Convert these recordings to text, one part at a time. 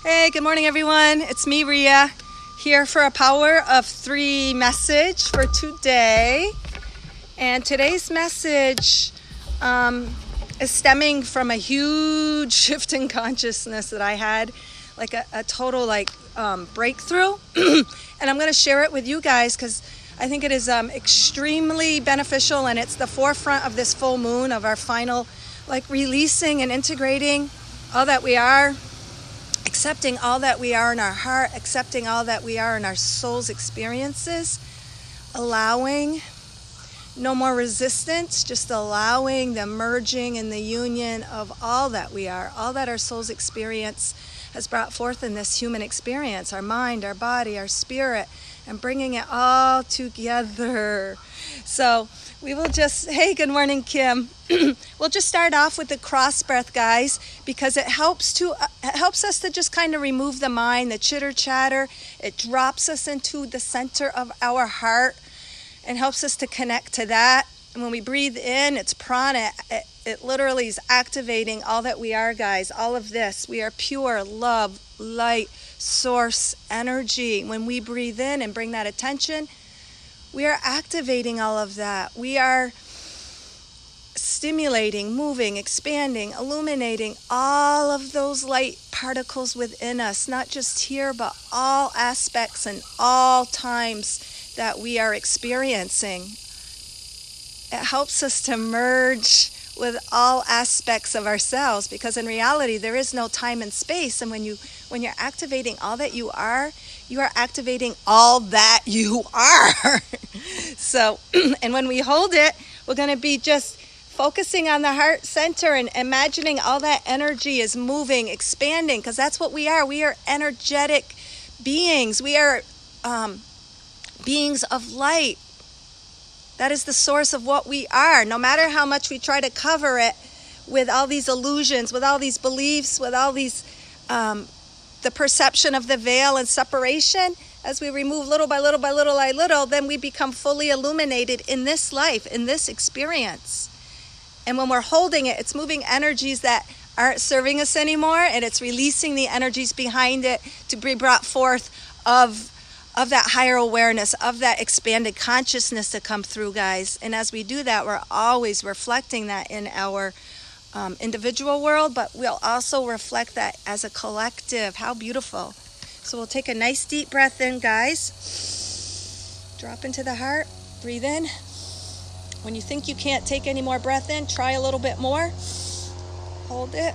Hey, good morning, everyone. It's me, Ria, here for a Power of Three message for today. And today's message is stemming from a huge shift in consciousness that I had, like a total breakthrough. And I'm going to share it with you guys because I think it is extremely beneficial, and it's the forefront of this full moon of our final, releasing and integrating all that we are. Accepting all that we are in our heart, accepting all that we are in our soul's experiences, allowing no more resistance, just allowing the merging and the union of all that we are, all that our soul's experience has brought forth in this human experience, our mind, our body, our spirit, and bringing it all together. So we will just, hey, good morning, Kim. We'll just start off with the cross breath, guys, because it helps us to just kind of remove the mind, the chitter chatter. It drops us into the center of our heart and helps us to connect to that. And when we breathe in, it's prana. It literally is activating all that we are, guys. All of this. We are pure love, light, source, energy. When we breathe in and bring that attention, we are activating all of that. We are stimulating, moving, expanding, illuminating all of those light particles within us, not just here, but all aspects and all times that we are experiencing. It helps us to merge with all aspects of ourselves, because in reality there is no time and space. And when you're activating all that you are activating all that you are. So, and when we hold it, we're going to be just focusing on the heart center and imagining all that energy is moving, expanding, because that's what we are. We are energetic beings. We are beings of light. That is the source of what we are. No matter how much we try to cover it with all these illusions, with all these beliefs, with all these the perception of the veil and separation, as we remove little by little by little by little, then we become fully illuminated in this life, in this experience. And when we're holding it, it's moving energies that aren't serving us anymore, and it's releasing the energies behind it to be brought forth of that higher awareness, of that expanded consciousness to come through, guys. And as we do that, we're always reflecting that in our individual world, but we'll also reflect that as a collective. How beautiful. So we'll take a nice deep breath in, guys. Drop into the heart. Breathe in. When you think you can't take any more breath in, try a little bit more. Hold it.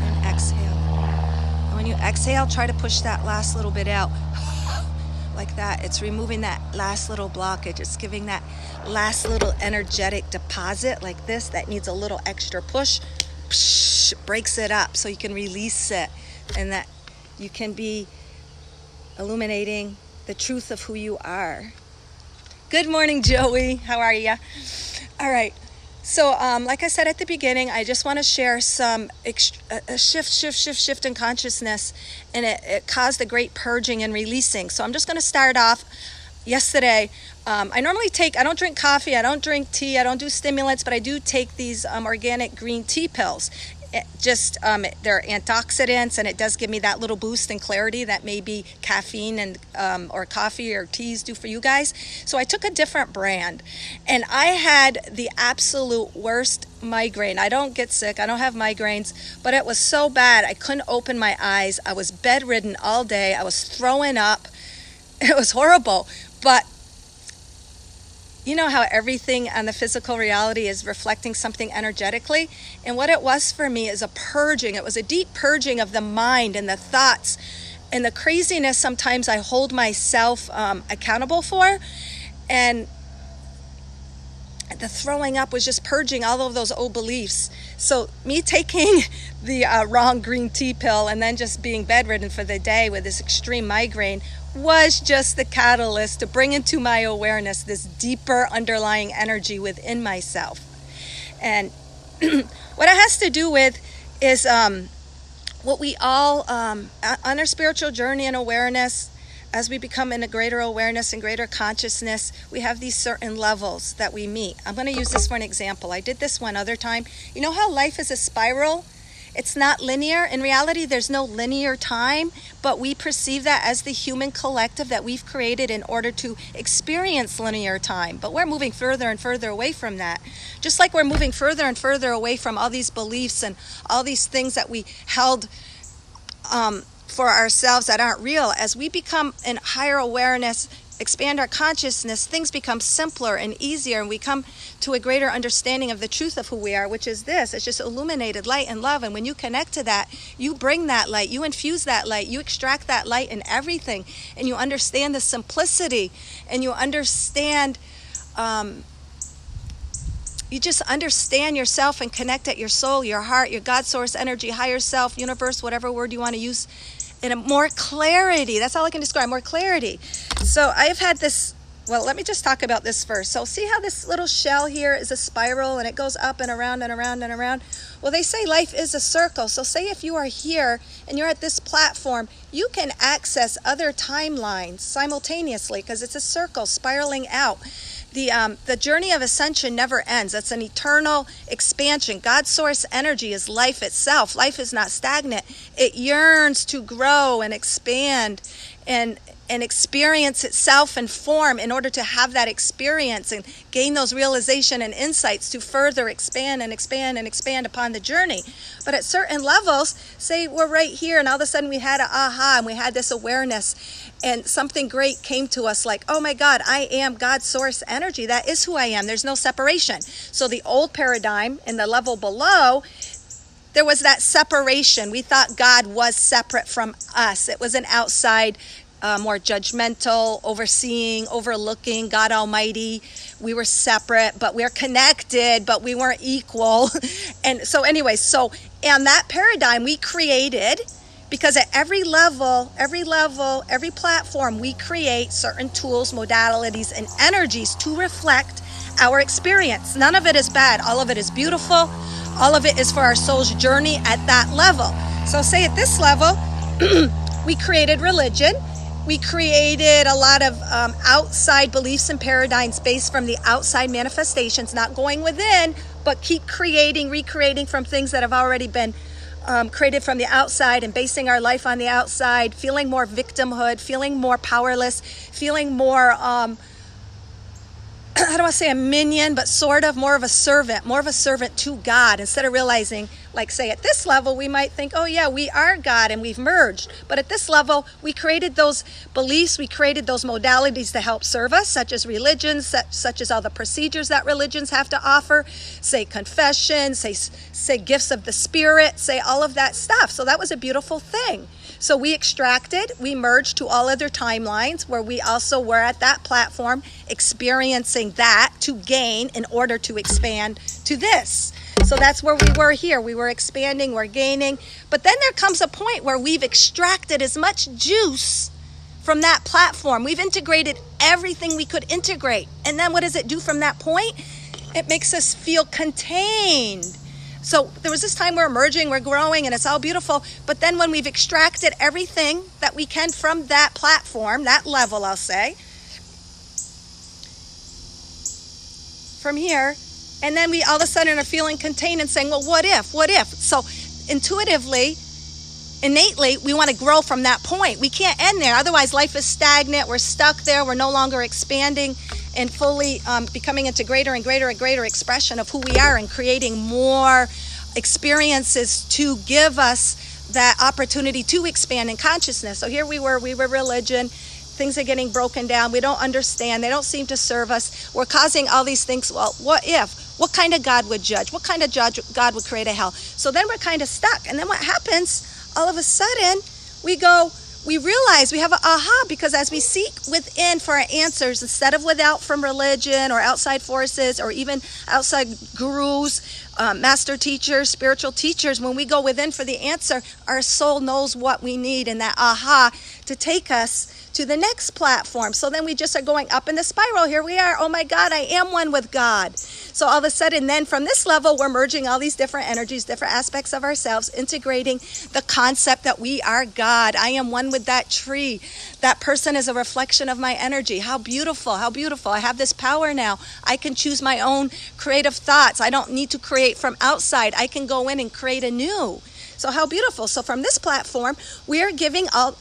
And exhale. And when you exhale, try to push that last little bit out. Like that. It's removing that last little blockage. It's giving that last little energetic deposit like this that needs a little extra push. Breaks it up so you can release it, and that you can be illuminating the truth of who you are. Good morning, Joey. How are you? All right. So, like I said at the beginning, I just want to share some shift in consciousness, and it caused a great purging and releasing. So I'm just going to start off. Yesterday, I don't drink coffee, I don't drink tea, I don't do stimulants, but I do take these organic green tea pills. They're antioxidants, and it does give me that little boost and clarity that maybe caffeine and or coffee or teas do for you guys. So I took a different brand, and I had the absolute worst migraine. I don't get sick, I don't have migraines, but it was so bad I couldn't open my eyes. I was bedridden all day. I was throwing up. It was horrible. But you know how everything on the physical reality is reflecting something energetically? And what it was for me is a purging. It was a deep purging of the mind and the thoughts and the craziness sometimes I hold myself accountable for. And the throwing up was just purging all of those old beliefs. So me taking the wrong green tea pill and then just being bedridden for the day with this extreme migraine was just the catalyst to bring into my awareness this deeper underlying energy within myself. And what it has to do with is what we all, on our spiritual journey and awareness, as we become in a greater awareness and greater consciousness, we have these certain levels that we meet. I'm going to use this for an example. I did this one other time. You know how life is a spiral? It's not linear. In reality, there's no linear time, but we perceive that as the human collective that we've created in order to experience linear time. But we're moving further and further away from that. Just like we're moving further and further away from all these beliefs and all these things that we held for ourselves that aren't real. As we become in higher awareness, expand our consciousness, things become simpler and easier, and we come to a greater understanding of the truth of who we are, which is this. It's just illuminated light and love. And when you connect to that, you bring that light, you infuse that light, you extract that light in everything, and you understand the simplicity, and you understand, you just understand yourself and connect at your soul, your heart, your God source energy, higher self, universe, whatever word you want to use, in a more clarity. That's all I can describe, more clarity. So I've had this, well, let me just talk about this first. So see how this little shell here is a spiral and it goes up and around and around and around? Well, they say life is a circle. So say if you are here and you're at this platform, you can access other timelines simultaneously because it's a circle spiraling out. The journey of ascension never ends. That's an eternal expansion. God's source energy is life itself. Life is not stagnant. It yearns to grow and expand and experience itself and form in order to have that experience and gain those realization and insights to further expand and expand and expand upon the journey. But at certain levels, say we're right here and all of a sudden we had an aha and we had this awareness and something great came to us like, oh my God, I am God's source energy. That is who I am. There's no separation. So the old paradigm in the level below, there was that separation. We thought God was separate from us. It was an outside, more judgmental, overseeing, overlooking, God Almighty. We were separate, but we're connected, but we weren't equal. And so anyway, so in that paradigm we created, because at every level, every platform, we create certain tools, modalities, and energies to reflect our experience. None of it is bad. All of it is beautiful. All of it is for our soul's journey at that level. So say at this level, we created religion. We created a lot of outside beliefs and paradigms based from the outside manifestations, not going within, but keep creating, recreating from things that have already been created from the outside and basing our life on the outside, feeling more victimhood, feeling more powerless, feeling more, I don't want to say a minion, but sort of more of a servant to God, instead of realizing, like say at this level, we might think, oh yeah, we are God and we've merged. But at this level, we created those beliefs, we created those modalities to help serve us, such as religions, such as all the procedures that religions have to offer, say confession, say gifts of the spirit, say all of that stuff. So that was a beautiful thing. So we extracted, we merged to all other timelines where we also were at that platform experiencing that to gain in order to expand to this. So that's where we were here. We were expanding, we're gaining. But then there comes a point where we've extracted as much juice from that platform. We've integrated everything we could integrate. And then what does it do from that point? It makes us feel contained. So there was this time we're emerging, we're growing, and it's all beautiful. But then when we've extracted everything that we can from that platform, that level, I'll say, from here, and then we all of a sudden are feeling contained and saying, well, what if? So intuitively, innately, we want to grow from that point. We can't end there. Otherwise, life is stagnant. We're stuck there. We're no longer expanding and fully becoming into greater and greater and greater expression of who we are and creating more experiences to give us that opportunity to expand in consciousness. So here we were religion. Things are getting broken down. We don't understand. They don't seem to serve us. We're causing all these things. Well, what if? What kind of God would judge? What kind of God would create a hell? So then we're kind of stuck. And then what happens? All of a sudden, we realize we have an aha, because as we seek within for our answers, instead of without from religion or outside forces or even outside gurus, master teachers, spiritual teachers, when we go within for the answer, our soul knows what we need in that aha to take us to the next platform. So then we just are going up in the spiral. Here we are. Oh my God, I am one with God. So all of a sudden, then from this level, we're merging all these different energies, different aspects of ourselves, integrating the concept that we are God. I am one with that tree. That person is a reflection of my energy. How beautiful, how beautiful. I have this power now. I can choose my own creative thoughts. I don't need to create from outside. I can go in and create anew. So how beautiful. So from this platform, we're given all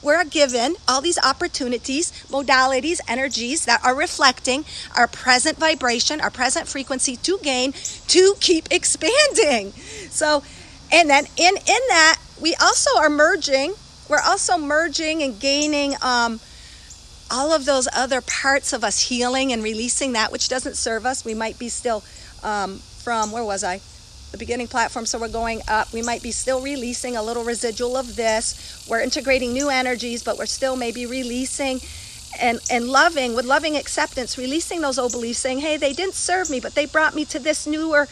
these opportunities, modalities, energies that are reflecting our present vibration, our present frequency to gain, to keep expanding. So, and then in that, we also are merging, we're also merging and gaining all of those other parts of us, healing and releasing that which doesn't serve us. We might be still from, where was I? The beginning platform, so we're going up. We might be still releasing a little residual of this. We're integrating new energies, but we're still maybe releasing and loving, with loving acceptance, releasing those old beliefs, saying, hey, they didn't serve me, but they brought me to this newer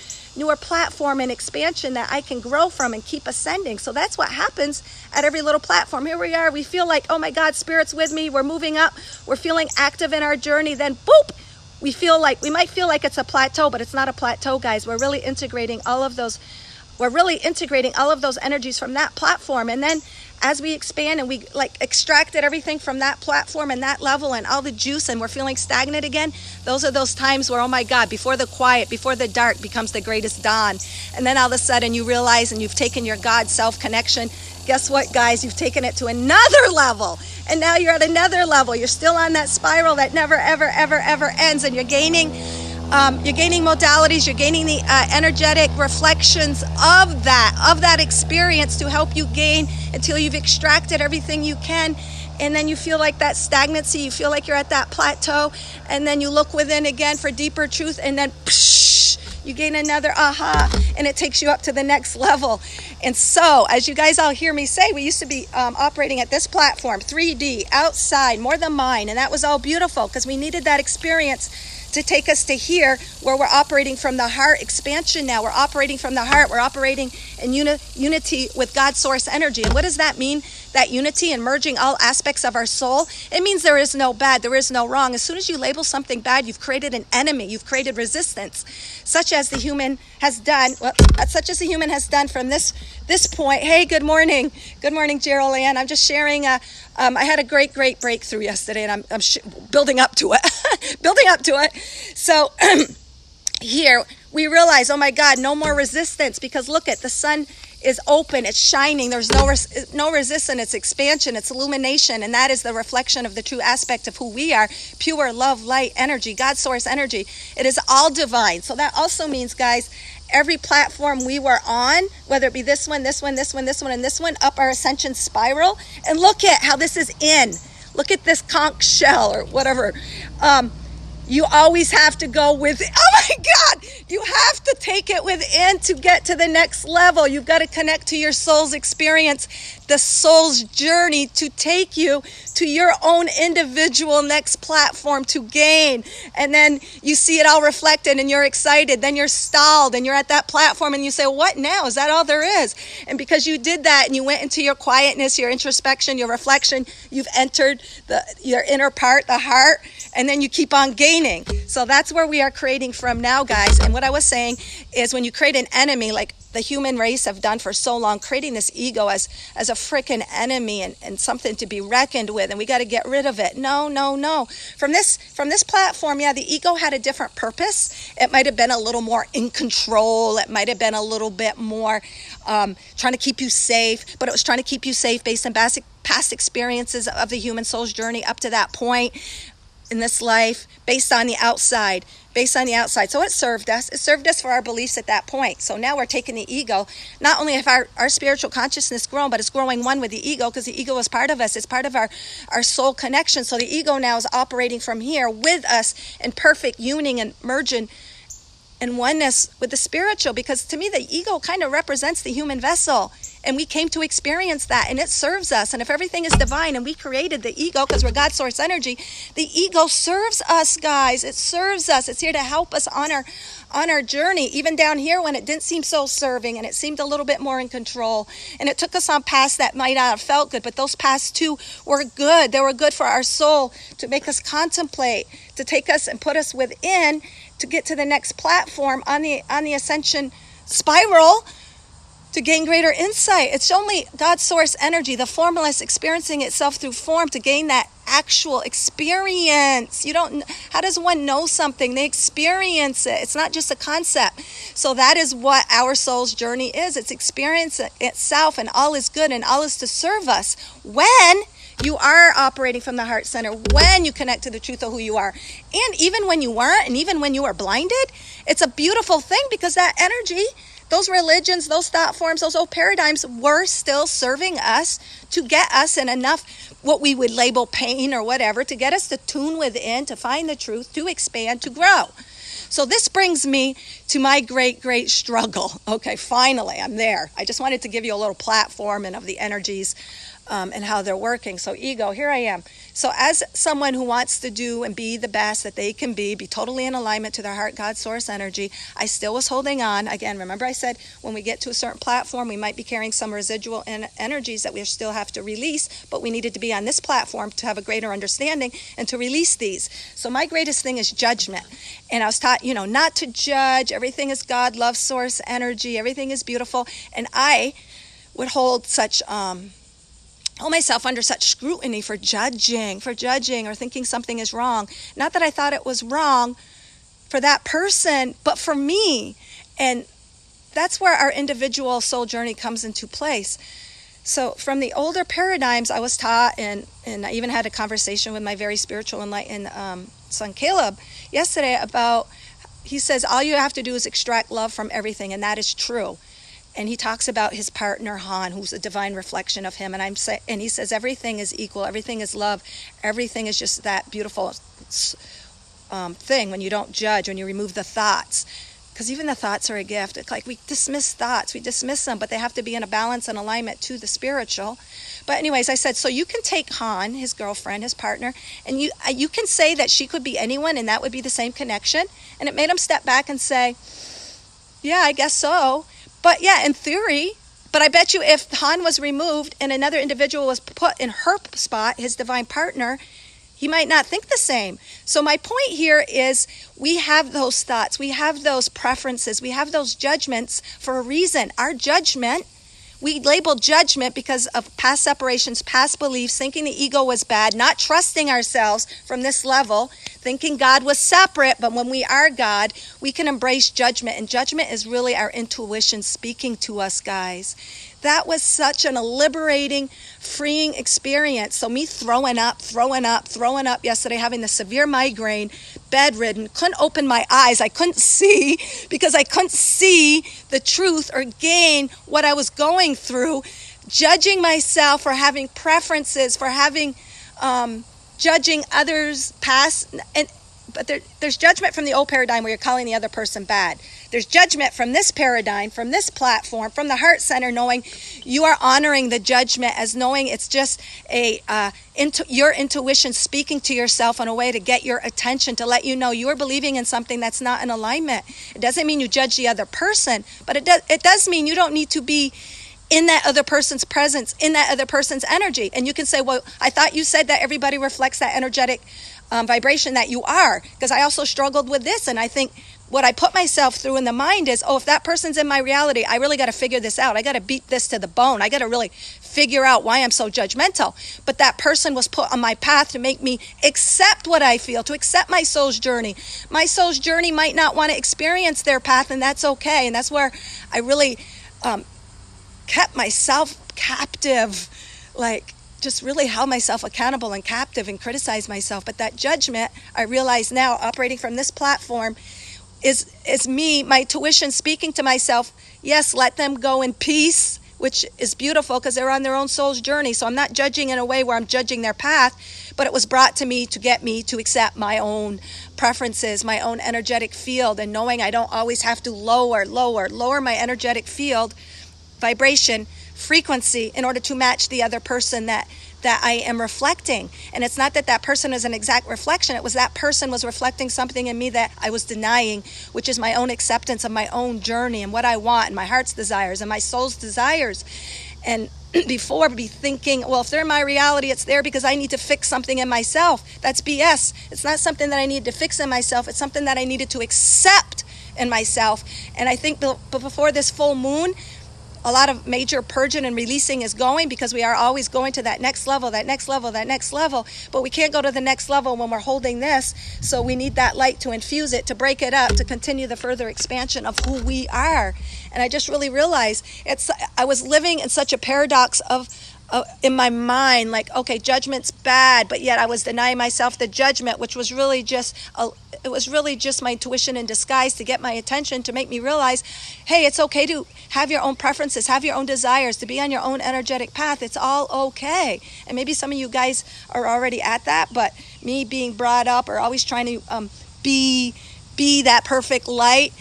platform and expansion that I can grow from and keep ascending. So that's what happens at every little platform. Here we are. We feel like, oh my God, Spirit's with me. We're moving up. We're feeling active in our journey. Then boop, we might feel like it's a plateau, but it's not a plateau, guys. We're really integrating all of those energies from that platform. And then as we expand and we extracted everything from that platform and that level and all the juice, and we're feeling stagnant again, those are those times where, oh my God, before the quiet, before the dark becomes the greatest dawn. And then all of a sudden you realize, and you've taken your God self connection. Guess what, guys? You've taken it to another level. And now you're at another level. You're still on that spiral that never, ever, ever, ever ends. And you're gaining modalities. You're gaining the energetic reflections of that experience to help you gain until you've extracted everything you can. And then you feel like that stagnancy. You feel like you're at that plateau. And then you look within again for deeper truth. And then you gain another aha, and it takes you up to the next level. And so, as you guys all hear me say, we used to be operating at this platform, 3D, outside, more than mine, and that was all beautiful because we needed that experience to take us to here, where we're operating from the heart expansion now. We're operating from the heart. We're operating in unity with God's source energy. And what does that mean? That unity and merging all aspects of our soul? It means there is no bad, there is no wrong. As soon as you label something bad, you've created an enemy. You've created resistance, such as the human has done. From this point. Hey, good morning. Good morning, Gerald Ann. I'm just sharing. I had a great breakthrough yesterday, and I'm building up to it. So here we realize, oh my God, no more resistance, because look at the sun is open, it's shining, there's no resistance, it's expansion, it's illumination, and that is the reflection of the true aspect of who we are, pure love, light, energy, God source energy. It is all divine. So that also means, guys, every platform we were on, whether it be this one, and this one, up our ascension spiral, and look at how this is in. Look at this conch shell or whatever. You always have to go with, oh my God, you have to take it within to get to the next level. You've got to connect to your soul's experience, the soul's journey to take you to your own individual next platform to gain. And then you see it all reflected and you're excited. Then you're stalled and you're at that platform and you say, what now? Is that all there is? And because you did that and you went into your quietness, your introspection, your reflection, you've entered your inner part, the heart, and then you keep on gaining. So that's where we are creating from now, guys. And what I was saying is, when you create an enemy, like the human race have done for so long, creating this ego as a freaking enemy and something to be reckoned with, and we got to get rid of it. No. From this platform, yeah, the ego had a different purpose. It might have been a little more in control. It might have been a little bit more trying to keep you safe, but it was trying to keep you safe based on past experiences of the human soul's journey up to that point in this life, based on the outside. So it served us for our beliefs at that point. So now we're taking the ego. Not only have our spiritual consciousness grown, but it's growing one with the ego, because the ego is part of us. It's part of our soul connection. So the ego now is operating from here with us in perfect union and merging in oneness with the spiritual, because to me the ego kind of represents the human vessel. And we came to experience that, and it serves us. And if everything is divine and we created the ego because we're God's source energy, the ego serves us, guys. It serves us. It's here to help us on our journey, even down here when it didn't seem so serving and it seemed a little bit more in control. And it took us on paths that might not have felt good, but those paths too were good. They were good for our soul, to make us contemplate, to take us and put us within, to get to the next platform on the ascension spiral, to gain greater insight. It's only God's source energy, the formless, experiencing itself through form to gain that actual experience. How does one know something? They experience it. It's not just a concept. So that is what our soul's journey is. It's experience itself, and all is good and all is to serve us when you are operating from the heart center, when you connect to the truth of who you are. And even when you weren't, and even when you were blinded, it's a beautiful thing, because that energy, those religions, those thought forms, those old paradigms were still serving us to get us in enough what we would label pain or whatever, to get us to tune within, to find the truth, to expand, to grow. So this brings me to my great, great struggle. Okay, finally, I'm there. I just wanted to give you a little platform and of the energies and how they're working. So ego, here I am. So as someone who wants to do and be the best that they can be totally in alignment to their heart, God, source energy, I still was holding on. Again, remember I said when we get to a certain platform, we might be carrying some residual energies that we still have to release, but we needed to be on this platform to have a greater understanding and to release these. So my greatest thing is judgment. And I was taught, not to judge. Everything is God, love, source energy. Everything is beautiful. And I would hold myself under such scrutiny for judging or thinking something is wrong. Not that I thought it was wrong for that person, but for me. And that's where our individual soul journey comes into place. So from the older paradigms, I was taught, and I even had a conversation with my very spiritual enlightened son Caleb yesterday about, he says, all you have to do is extract love from everything, and that is true. And he talks about his partner Han, who's a divine reflection of him, and he says everything is equal, everything is love, everything is just that beautiful thing when you don't judge, when you remove the thoughts, because even the thoughts are a gift. It's like we dismiss thoughts, we dismiss them, but they have to be in a balance and alignment to the spiritual. But anyways, I said, so you can take Han, his girlfriend, his partner, and you can say that she could be anyone, and that would be the same connection. And it made him step back and say, yeah, I guess so. But yeah, in theory, but I bet you if Han was removed and another individual was put in her spot, his divine partner, he might not think the same. So my point here is we have those thoughts, we have those preferences, we have those judgments for a reason. Our judgment, we label judgment because of past separations, past beliefs, thinking the ego was bad, not trusting ourselves from this level, thinking God was separate, but when we are God, we can embrace judgment. And judgment is really our intuition speaking to us, guys. That was such a liberating, freeing experience. So me throwing up yesterday, having the severe migraine, bedridden, couldn't open my eyes. I couldn't see because I couldn't see the truth or gain what I was going through, judging myself for having preferences, for having judging others past. But there's judgment from the old paradigm where you're calling the other person bad. There's judgment from this paradigm, from this platform, from the heart center, knowing you are honoring the judgment as knowing it's just your intuition speaking to yourself in a way to get your attention, to let you know you are believing in something that's not in alignment. It doesn't mean you judge the other person, but it does mean you don't need to be in that other person's presence, in that other person's energy. And you can say, well, I thought you said that everybody reflects that energetic vibration that you are, because I also struggled with this. And I think what I put myself through in the mind is, if that person's in my reality, I really got to figure this out. I got to beat this to the bone. I got to really figure out why I'm so judgmental. But that person was put on my path to make me accept what I feel, to accept my soul's journey. My soul's journey might not want to experience their path, and that's okay. And that's where I really kept myself captive, just really held myself accountable and captive and criticized myself. But that judgment, I realize now, operating from this platform, is me, my tuition, speaking to myself, yes, let them go in peace, which is beautiful because they're on their own soul's journey. So I'm not judging in a way where I'm judging their path, but it was brought to me to get me to accept my own preferences, my own energetic field, and knowing I don't always have to lower my energetic field, vibration, frequency, in order to match the other person that I am reflecting. And it's not that person is an exact reflection. It was that person was reflecting something in me that I was denying, which is my own acceptance of my own journey and what I want and my heart's desires and my soul's desires. And before be thinking, well, if they're in my reality, it's there because I need to fix something in myself. That's BS. It's not something that I need to fix in myself. It's something that I needed to accept in myself. And I think before this full moon, a lot of major purging and releasing is going, because we are always going to that next level, that next level, that next level. But we can't go to the next level when we're holding this. So we need that light to infuse it, to break it up, to continue the further expansion of who we are. And I just really realized I was living in such a paradox of in my mind, like, okay, judgment's bad, but yet I was denying myself the judgment, which was really just my intuition in disguise to get my attention, to make me realize, hey, it's okay to have your own preferences, have your own desires, to be on your own energetic path. It's all okay. And maybe some of you guys are already at that, but me being brought up or always trying to be that perfect light,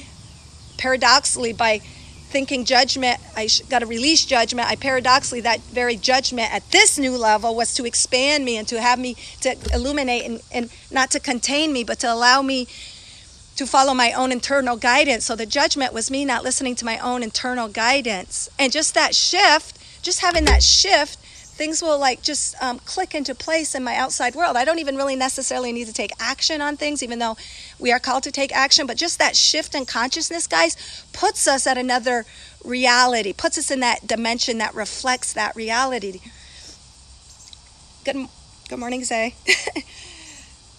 paradoxically, by thinking judgment, I got to release judgment. Paradoxically, that very judgment at this new level was to expand me and to have me to illuminate and not to contain me, but to allow me to follow my own internal guidance. So the judgment was me not listening to my own internal guidance. And just that shift, just having that shift, things will just click into place in my outside world. I don't even really necessarily need to take action on things, even though we are called to take action. But just that shift in consciousness, guys, puts us at another reality, puts us in that dimension that reflects that reality. Good morning, Zay.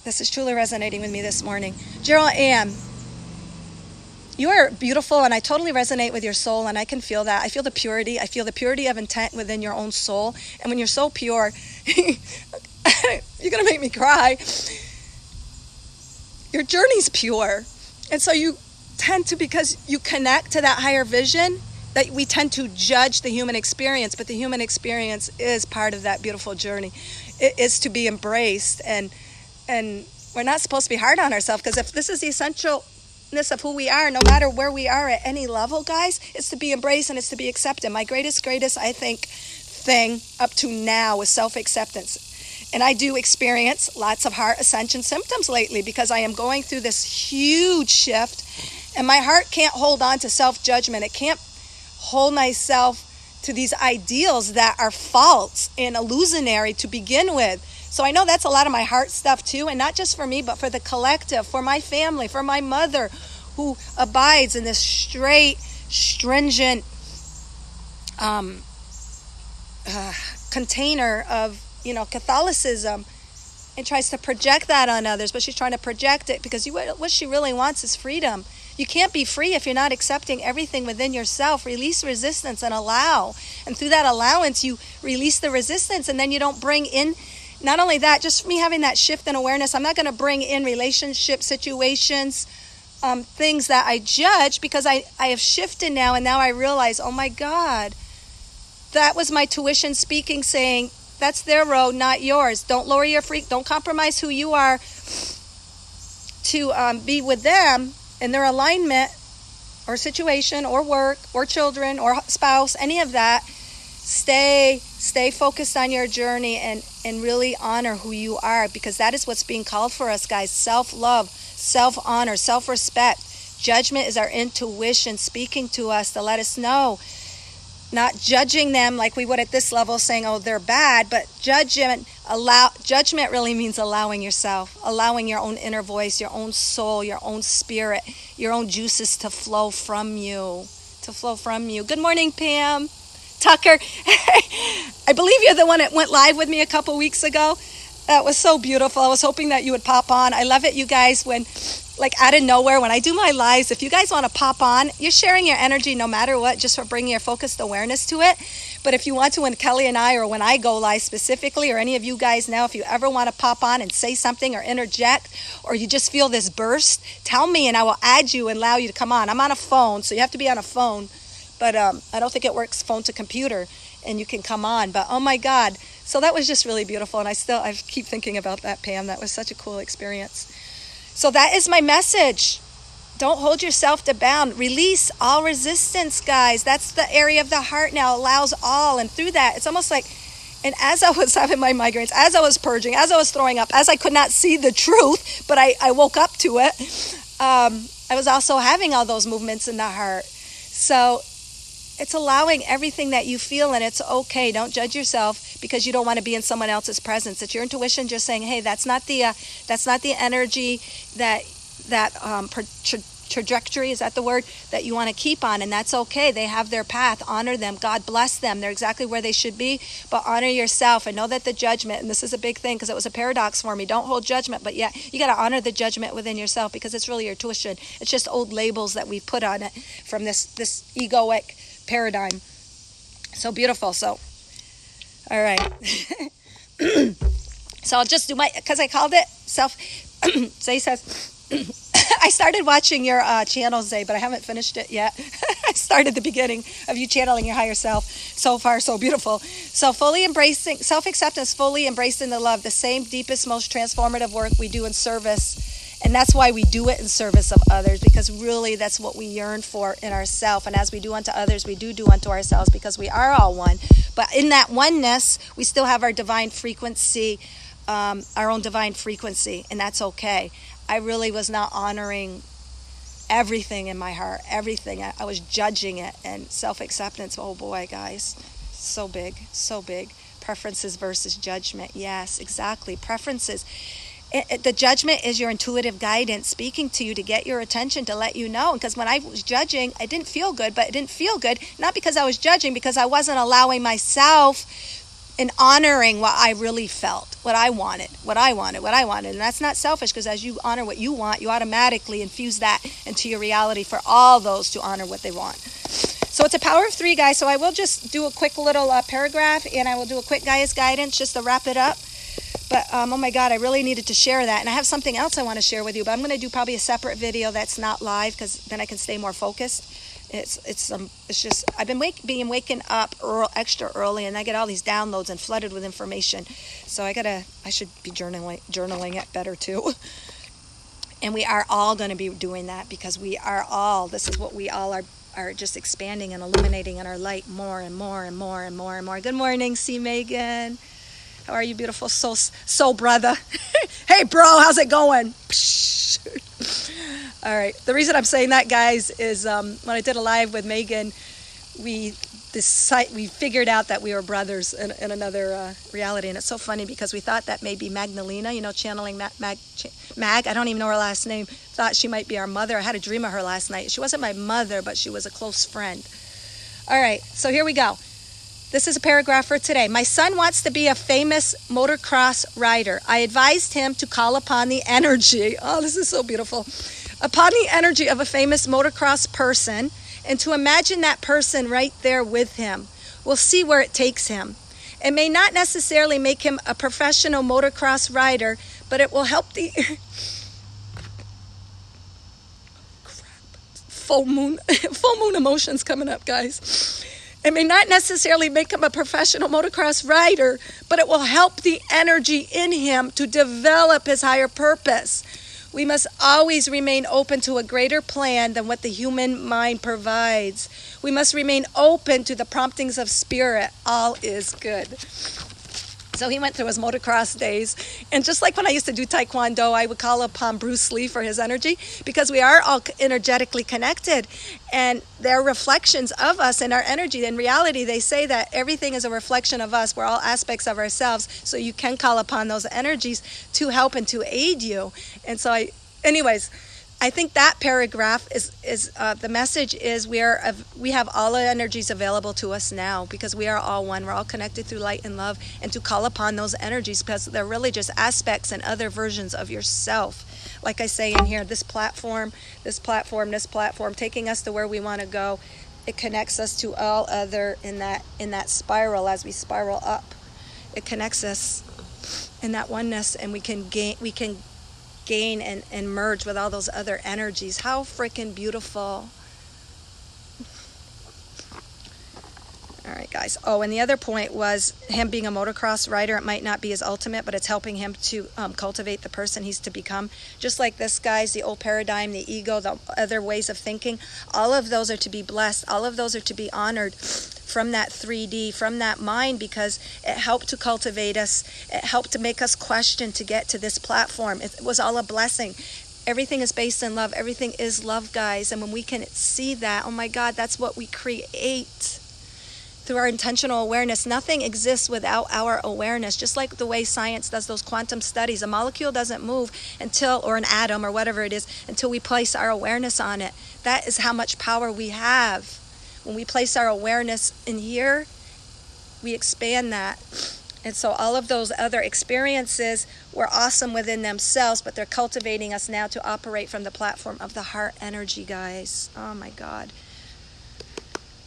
This is truly resonating with me this morning. Gerald Ann, you are beautiful, and I totally resonate with your soul, and I can feel that. I feel the purity. I feel the purity of intent within your own soul. And when you're so pure, you're going to make me cry. Your journey's pure. And so you tend to, because you connect to that higher vision, that we tend to judge the human experience, but the human experience is part of that beautiful journey. It is to be embraced, and we're not supposed to be hard on ourselves, because if this is the essential of who we are, no matter where we are at any level, guys, it's to be embraced and it's to be accepted. My greatest, I think, thing up to now is self-acceptance. And I do experience lots of heart ascension symptoms lately, because I am going through this huge shift, and my heart can't hold on to self-judgment. It can't hold myself to these ideals that are false and illusionary to begin with. So I know that's a lot of my heart stuff too, and not just for me, but for the collective, for my family, for my mother, who abides in this straight, stringent container of, Catholicism, and tries to project that on others. But she's trying to project it because what she really wants is freedom. You can't be free if you're not accepting everything within yourself. Release resistance and allow. And through that allowance, you release the resistance, and then you don't bring in. Not only that, just me having that shift in awareness, I'm not going to bring in relationship situations, things that I judge, because I have shifted now, and now I realize, oh my God, that was my tuition speaking, saying, that's their road, not yours. Don't lower your don't compromise who you are to be with them in their alignment or situation or work or children or spouse, any of that. Stay focused on your journey and really honor who you are, because that is what's being called for us, guys. Self-love, self-honor, self-respect. Judgment is our intuition speaking to us to let us know. Not judging them like we would at this level, saying, oh, they're bad, but judgment really means allowing yourself, allowing your own inner voice, your own soul, your own spirit, your own juices to flow from you. Good morning, Pam. Tucker, I believe you're the one that went live with me a couple weeks ago. That was so beautiful. I was hoping that you would pop on. I love it, you guys, when, out of nowhere, when I do my lives, if you guys want to pop on, you're sharing your energy no matter what, just for bringing your focused awareness to it. But if you want to, when Kelly and I, or when I go live specifically, or any of you guys now, if you ever want to pop on and say something or interject, or you just feel this burst, tell me and I will add you and allow you to come on. I'm on a phone, so you have to be on a phone. But I don't think it works phone to computer, and you can come on. But oh my God. So that was just really beautiful. And I keep thinking about that, Pam. That was such a cool experience. So that is my message. Don't hold yourself to bound. Release all resistance, guys. That's the area of the heart now. Allows all. And through that, it's almost like, and as I was having my migraines, as I was purging, as I was throwing up, as I could not see the truth, but I woke up to it, I was also having all those movements in the heart. So It's allowing everything that you feel, and it's okay. Don't judge yourself because you don't want to be in someone else's presence. It's your intuition just saying, hey, that's not the energy trajectory, is that the word, that you want to keep on, and that's okay. They have their path. Honor them. God bless them. They're exactly where they should be, but honor yourself and know that the judgment, and this is a big thing because it was a paradox for me, don't hold judgment, but yeah, you got to honor the judgment within yourself because it's really your tuition. It's just old labels that we put on it from this egoic paradigm. So beautiful. So all right. So I'll just do because I called it self. Zay says I started watching your channel, Zay, but I haven't finished it yet. I started the beginning of you channeling your higher self. So far, so beautiful. So fully embracing self-acceptance, fully embracing the love, the same deepest, most transformative work we do in service. And that's why we do it in service of others, because really that's what we yearn for in ourselves. And as we do unto others, we do unto ourselves, because we are all one. But in that oneness, we still have our divine frequency, our own divine frequency, and that's okay. I really was not honoring everything in my heart, everything. I was judging it. And self-acceptance, oh boy, guys, so big, so big. Preferences versus judgment. Yes, exactly. Preferences. The judgment is your intuitive guidance speaking to you to get your attention, to let you know. Because when I was judging, I didn't feel good, but it didn't feel good, not because I was judging, because I wasn't allowing myself and honoring what I really felt, what I wanted. And that's not selfish, because as you honor what you want, you automatically infuse that into your reality for all those to honor what they want. So it's a power of 3, guys. So I will just do a quick little paragraph, and I will do a quick Gaia's guidance just to wrap it up. But oh my God, I really needed to share that. And I have something else I want to share with you, but I'm going to do probably a separate video that's not live, because then I can stay more focused. It's just I've been waking up extra early, and I get all these downloads and flooded with information. So I should be journaling it better too. And we are all going to be doing that, because this is what we all are just expanding and illuminating in our light more and more and more and more and more. Good morning, C. Megan. How are you, beautiful soul brother? Hey, bro, how's it going? All right. The reason I'm saying that, guys, is when I did a live with Megan, we figured out that we were brothers in another reality. And it's so funny, because we thought that maybe Magdalena, channeling Mag, I don't even know her last name, thought she might be our mother. I had a dream of her last night. She wasn't my mother, but she was a close friend. All right. So here we go. This is a paragraph for today. My son wants to be a famous motocross rider. I advised him to call upon the energy. Oh, this is so beautiful. Upon the energy of a famous motocross person, and to imagine that person right there with him. We'll see where it takes him. It may not necessarily make him a professional motocross rider, but it will help the full moon emotions coming up, guys. It may not necessarily make him a professional motocross rider, but it will help the energy in him to develop his higher purpose. We must always remain open to a greater plan than what the human mind provides. We must remain open to the promptings of spirit. All is good. So he went through his motocross days. And just like when I used to do Taekwondo, I would call upon Bruce Lee for his energy, because we are all energetically connected. And they're reflections of us and our energy. In reality, they say that everything is a reflection of us. We're all aspects of ourselves. So you can call upon those energies to help and to aid you. And so I think that paragraph is the message is we have all the energies available to us now, because we are all one. We're all connected through light and love, and to call upon those energies, because they're really just aspects and other versions of yourself. Like I say in here, this platform, taking us to where we want to go, it connects us to all other in that spiral. As we spiral up, it connects us in that oneness, and we can gain and merge with all those other energies. How freaking beautiful. All right, guys. Oh, and the other point was him being a motocross rider. It might not be his ultimate, but it's helping him to cultivate the person he's to become. Just like this, guys, the old paradigm, the ego, the other ways of thinking, all of those are to be blessed. All of those are to be honored from that 3D, from that mind, because it helped to cultivate us. It helped to make us question to get to this platform. It was all a blessing. Everything is based in love. Everything is love, guys. And when we can see that, oh my God, that's what we create through our intentional awareness. Nothing exists without our awareness. Just like the way science does those quantum studies, a molecule doesn't move until, or an atom or whatever it is, until we place our awareness on it. That is how much power we have. When we place our awareness in here, we expand that. And so all of those other experiences were awesome within themselves, but they're cultivating us now to operate from the platform of the heart energy, guys. Oh my God.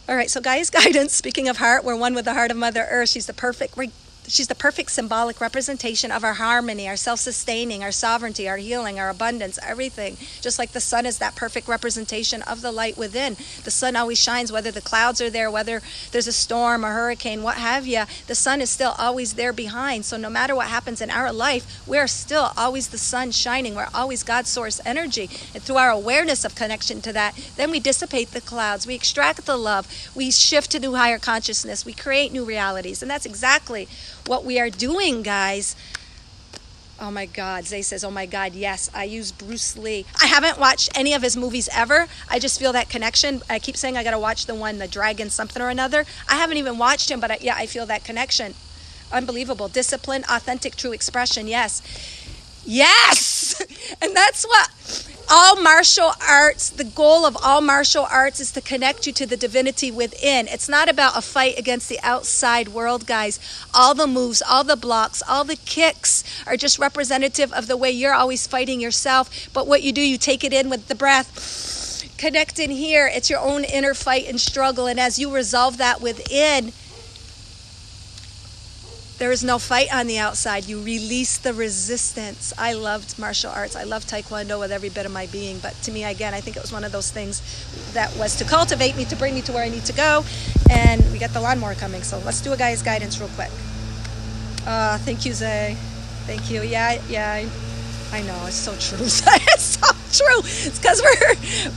All right, so Gaia's guidance, speaking of heart, we're one with the heart of Mother Earth. She's the perfect symbolic representation of our harmony, our self-sustaining, our sovereignty, our healing, our abundance, everything. Just like the sun is that perfect representation of the light within. The sun always shines, whether the clouds are there, whether there's a storm, a hurricane, what have you. The sun is still always there behind. So no matter what happens in our life, we're still always the sun shining. We're always God's source energy. And through our awareness of connection to that, then we dissipate the clouds. We extract the love. We shift to new higher consciousness. We create new realities. And that's exactly what we are doing, guys. Oh my God. Zay says, oh my God, yes, I use Bruce Lee. I haven't watched any of his movies ever. I just feel that connection. I keep saying I got to watch the one, the dragon something or another. I haven't even watched him, but I feel that connection. Unbelievable. Discipline, authentic, true expression. Yes. Yes! And that's what all martial arts, the goal of all martial arts is to connect you to the divinity within. It's not about a fight against the outside world, guys. All the moves, all the blocks, all the kicks are just representative of the way you're always fighting yourself. But what you do, you take it in with the breath. Connect in here. It's your own inner fight and struggle. And as you resolve that within, there is no fight on the outside. You release the resistance. I loved martial arts. I love Taekwondo with every bit of my being. But to me, again, I think it was one of those things that was to cultivate me, to bring me to where I need to go. And we got the lawnmower coming. So let's do a guy's guidance real quick. Thank you, Zay. Thank you. Yeah. I know. It's so true. It's so true. It's because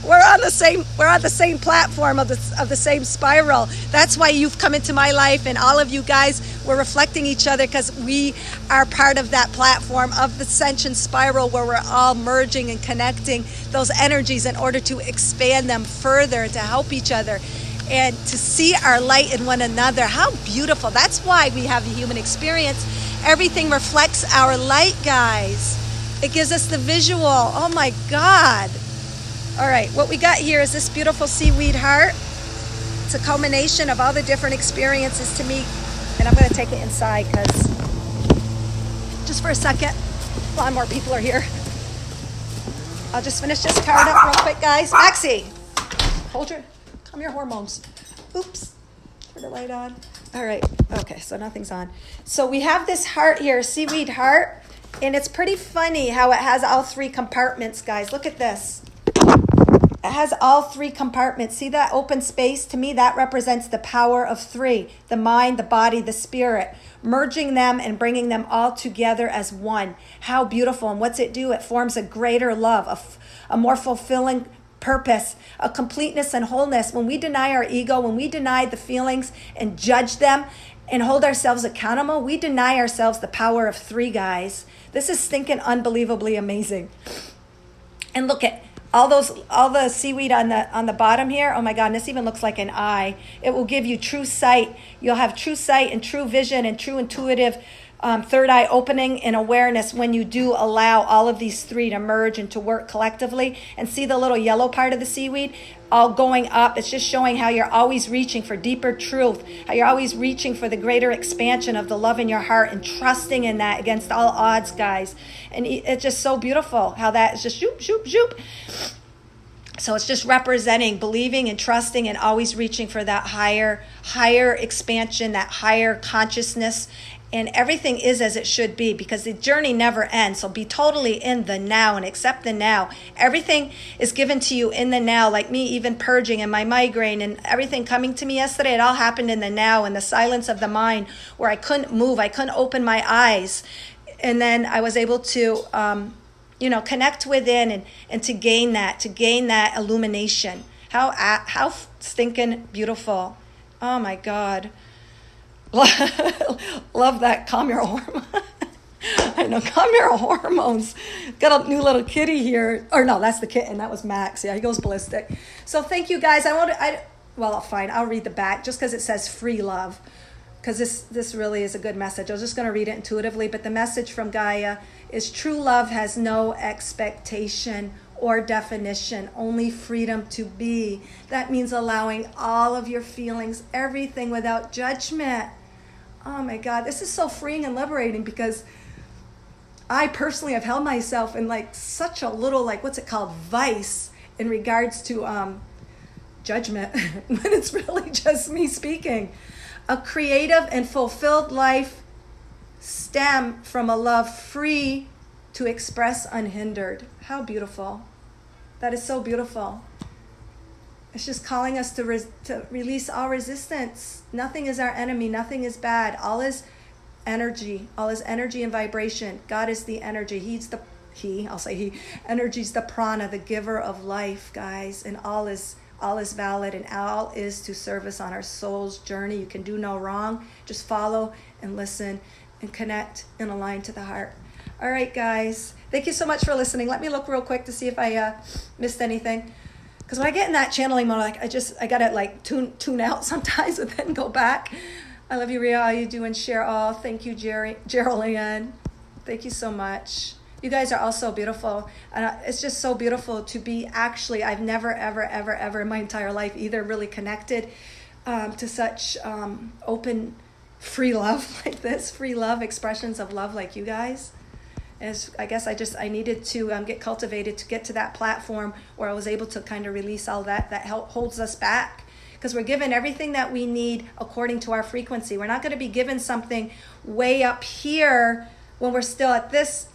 we're on the same platform of the same spiral. That's why you've come into my life, and all of you guys, we're reflecting each other because we are part of that platform of the ascension spiral where we're all merging and connecting those energies in order to expand them further, to help each other and to see our light in one another. How beautiful. That's why we have the human experience. Everything reflects our light, guys. It gives us the visual. Oh my God. All right, what we got here is this beautiful seaweed heart. It's a culmination of all the different experiences to me. And I'm going to take it inside because just for a second, a lot more people are here. I'll just finish this card up real quick, guys. Maxie, calm your hormones. Oops, turn the light on. All right, okay, so nothing's on. So we have this heart here, seaweed heart. And it's pretty funny how it has all three compartments, guys. Look at this. It has all three compartments. See that open space? To me, that represents the power of three. The mind, the body, the spirit. Merging them and bringing them all together as one. How beautiful. And what's it do? It forms a greater love, a more fulfilling purpose, a completeness and wholeness. When we deny our ego, when we deny the feelings and judge them and hold ourselves accountable, we deny ourselves the power of three, guys. This is stinking unbelievably amazing. And look at all the seaweed on the bottom here. Oh my God, and this even looks like an eye. It will give you true sight. You'll have true sight and true vision and true intuitive third eye opening and awareness when you do allow all of these three to merge and to work collectively. And see the little yellow part of the seaweed all going up. It's just showing how you're always reaching for deeper truth, how you're always reaching for the greater expansion of the love in your heart and trusting in that against all odds, guys. And it's just so beautiful how that is just shoop, shoop, shoop. So it's just representing believing and trusting and always reaching for that higher expansion, that higher consciousness. And everything is as it should be because the journey never ends. So be totally in the now and accept the now. Everything is given to you in the now, like me even purging and my migraine and everything coming to me yesterday. It all happened in the now, in the silence of the mind where I couldn't move. I couldn't open my eyes. And then I was able to, connect within and to gain that illumination. How stinking beautiful. Oh my God. Love that. Calm your hormone. I know, Chimera hormones. Got a new little kitty here. Or no, that's the kitten. That was Max. Yeah, he goes ballistic. So thank you guys. Well, fine. I'll read the back just because it says free love. Because this really is a good message. I was just going to read it intuitively. But the message from Gaia is true love has no expectation or definition, only freedom to be. That means allowing all of your feelings, everything without judgment. Oh my God, this is so freeing and liberating because I personally have held myself in like such a little, like, what's it called, vice in regards to judgment when it's really just me speaking. A creative and fulfilled life stem from a love free to express unhindered. How beautiful. That is so beautiful. It's just calling us to release all resistance. Nothing is our enemy. Nothing is bad. All is energy. All is energy and vibration. God is the energy. Energy's the prana, the giver of life, guys. And all is valid and all is to serve us on our soul's journey. You can do no wrong. Just follow and listen and connect and align to the heart. All right, guys. Thank you so much for listening. Let me look real quick to see if I missed anything. Because when I get in that channeling mode, like I gotta like tune out sometimes and then go back. I love you, Ria. How you doing? Share all. Thank you, Geraldine. Thank you so much. You guys are all so beautiful. And it's just so beautiful to be actually, I've never, ever, ever, ever in my entire life either really connected to such open, free love like this, free love, expressions of love like you guys. I guess I needed to get cultivated to get to that platform where I was able to kind of release all that holds us back. Because we're given everything that we need according to our frequency. We're not going to be given something way up here when we're still at this,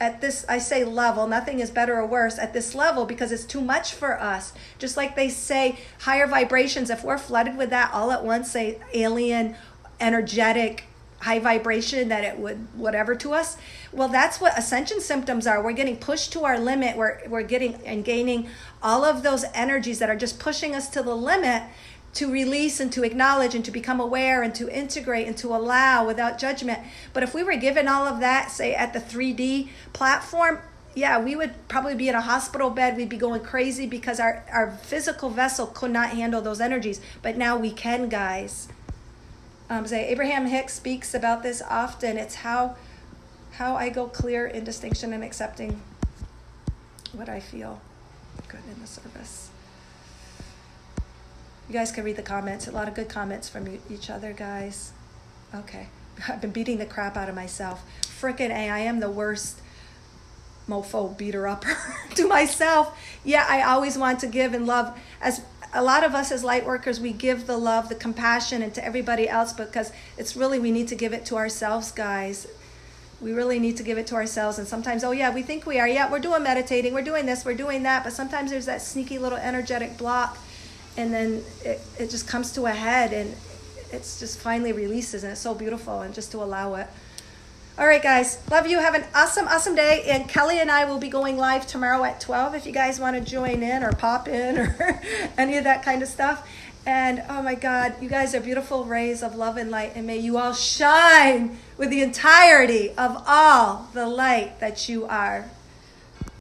I say level, nothing is better or worse at this level because it's too much for us. Just like they say, higher vibrations, if we're flooded with that all at once, say alien, energetic, high vibration that it would whatever to us, well, that's what ascension symptoms are. We're getting pushed to our limit. We're getting and gaining all of those energies that are just pushing us to the limit to release and to acknowledge and to become aware and to integrate and to allow without judgment. But if we were given all of that, say at the 3D platform, yeah, we would probably be in a hospital bed. We'd be going crazy because our physical vessel could not handle those energies. But now we can, guys. Say Abraham Hicks speaks about this often. It's how I go clear in distinction and accepting what I feel. Good in the service. You guys can read the comments. A lot of good comments from each other, guys. Okay. I've been beating the crap out of myself. Frickin' A, I am the worst mofo beater-upper to myself. Yeah, I always want to give and love. As a lot of us as light workers, we give the love, the compassion, and to everybody else because it's really, we need to give it to ourselves, guys. We really need to give it to ourselves. And sometimes, oh yeah, we think we are. Yeah, we're doing meditating. We're doing this. We're doing that. But sometimes there's that sneaky little energetic block. And then it just comes to a head and it's just finally releases and it's so beautiful and just to allow it. All right, guys. Love you. Have an awesome, awesome day. And Kelly and I will be going live tomorrow at 12 if you guys want to join in or pop in or any of that kind of stuff. And oh my God, you guys are beautiful rays of love and light. And may you all shine with the entirety of all the light that you are.